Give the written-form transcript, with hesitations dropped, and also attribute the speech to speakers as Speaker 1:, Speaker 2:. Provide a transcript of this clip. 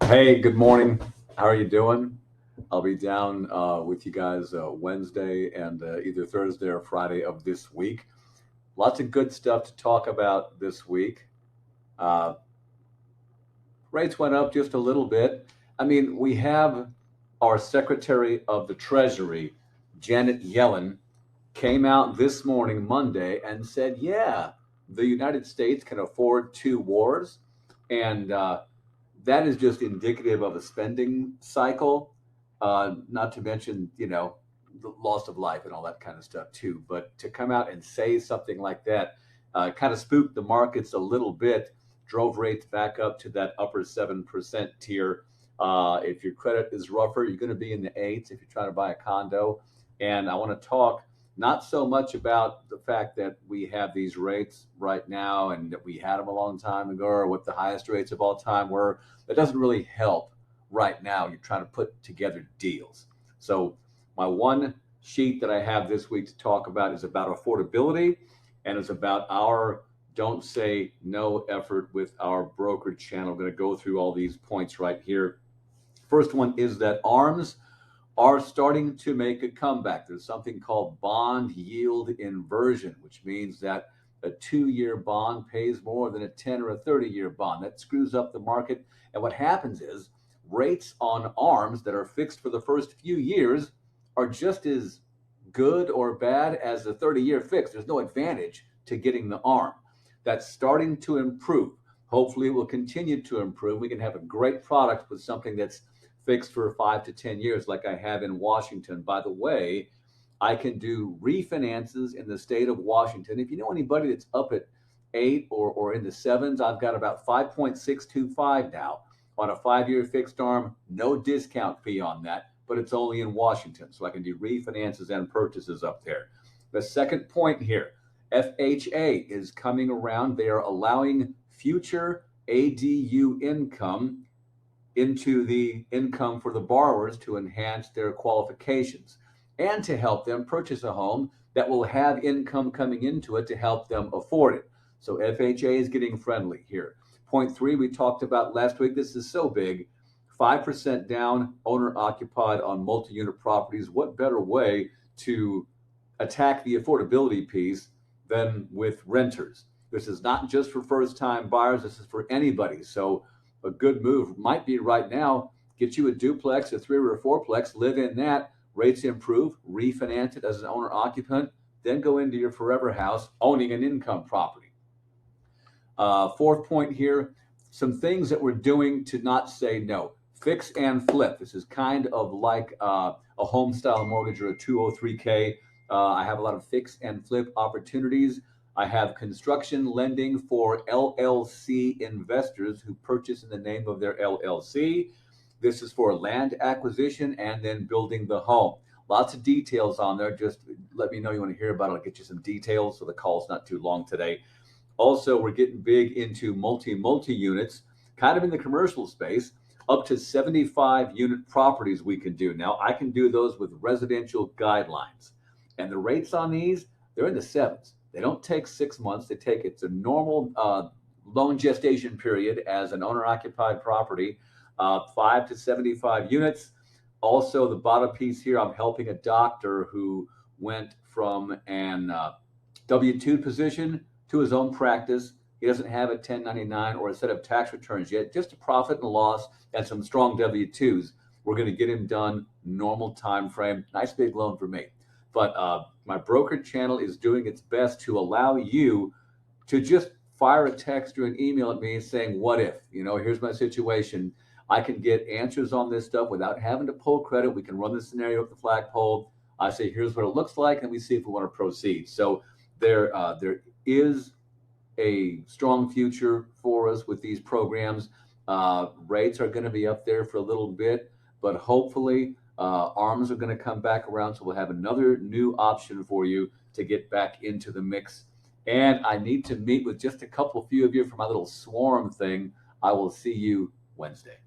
Speaker 1: Hey, good morning. How are you doing? I'll be down with you guys Wednesday and either Thursday or Friday of this week. Lots of good stuff to talk about this week. Uh, Rates went up just a little bit. I mean, we have our Secretary of the Treasury, Janet Yellen, came out this morning, Monday, and said, yeah, the United States can afford two wars. And that is just indicative of a spending cycle, not to mention, the loss of life and all that kind of stuff, too. But to come out and say something like that kind of spooked the markets a little bit, drove rates back up to that upper 7% tier. If your credit is rougher, you're going to be in the eights if you're trying to buy a condo. And I want to talk not so much about the fact that we have these rates right now and that we had them a long time ago or what the highest rates of all time were. That doesn't really help right now. You're trying to put together deals. So my one sheet that I have this week to talk about is about affordability, and it's about our don't say no effort with our brokerage channel. I'm going to go through all these points right here. First one is that ARMs are starting to make a comeback. There's something called bond yield inversion, which means that a 2-year bond pays more than a 10 or a 30-year bond. That screws up the market. And what happens is rates on ARMs that are fixed for the first few years are just as good or bad as the 30-year fix. There's no advantage to getting the ARM. That's starting to improve. Hopefully it will continue to improve. We can have a great product with something that's fixed for 5 to 10 years like I have in Washington. By the way, I can do refinances in the state of Washington. If you know anybody that's up at 8 or in the 7s, I've got about 5.625 now on a 5-year fixed ARM, no discount fee on that, but it's only in Washington. So I can do refinances and purchases up there. The second point here, FHA is coming around. They are allowing future ADU income into the income for the borrowers to enhance their qualifications and to help them purchase a home that will have income coming into it to help them afford it. So FHA is getting friendly here. Point 3, we talked about last week. This is so big. 5% down, owner occupied on multi-unit properties. What better way to attack the affordability piece than with renters? This is not just for first-time buyers. This is for anybody. So a good move might be right now, get you a duplex, a 3 or a 4-plex, live in that, rates improve, refinance it as an owner occupant, then go into your forever house owning an income property. Fourth point here, some things that we're doing to not say no. Fix and flip. This is kind of like a home style mortgage or a 203K. I have a lot of fix and flip opportunities. I have construction lending for LLC investors who purchase in the name of their LLC. This is for land acquisition and then building the home. Lots of details on there. Just let me know you want to hear about it. I'll get you some details so the call's not too long today. Also, we're getting big into multi units, kind of in the commercial space, up to 75 unit properties we can do. Now, I can do those with residential guidelines. And the rates on these, they're in the 7s. They don't take 6 months. It's a normal loan gestation period as an owner-occupied property, 5 to 75 units. Also, the bottom piece here, I'm helping a doctor who went from an W-2 position to his own practice. He doesn't have a 1099 or a set of tax returns yet, just a profit and loss and some strong W-2s. We're going to get him done normal time frame. Nice big loan for me. But my brokerage channel is doing its best to allow you to just fire a text or an email at me saying, what if? Here's my situation. I can get answers on this stuff without having to pull credit. We can run the scenario up the flagpole. I say, here's what it looks like, and we see if we want to proceed. So there is a strong future for us with these programs. Rates are going to be up there for a little bit, but hopefully ARMs are going to come back around, so we'll have another new option for you to get back into the mix. And I need to meet with just a few of you for my little swarm thing. I will see you Wednesday.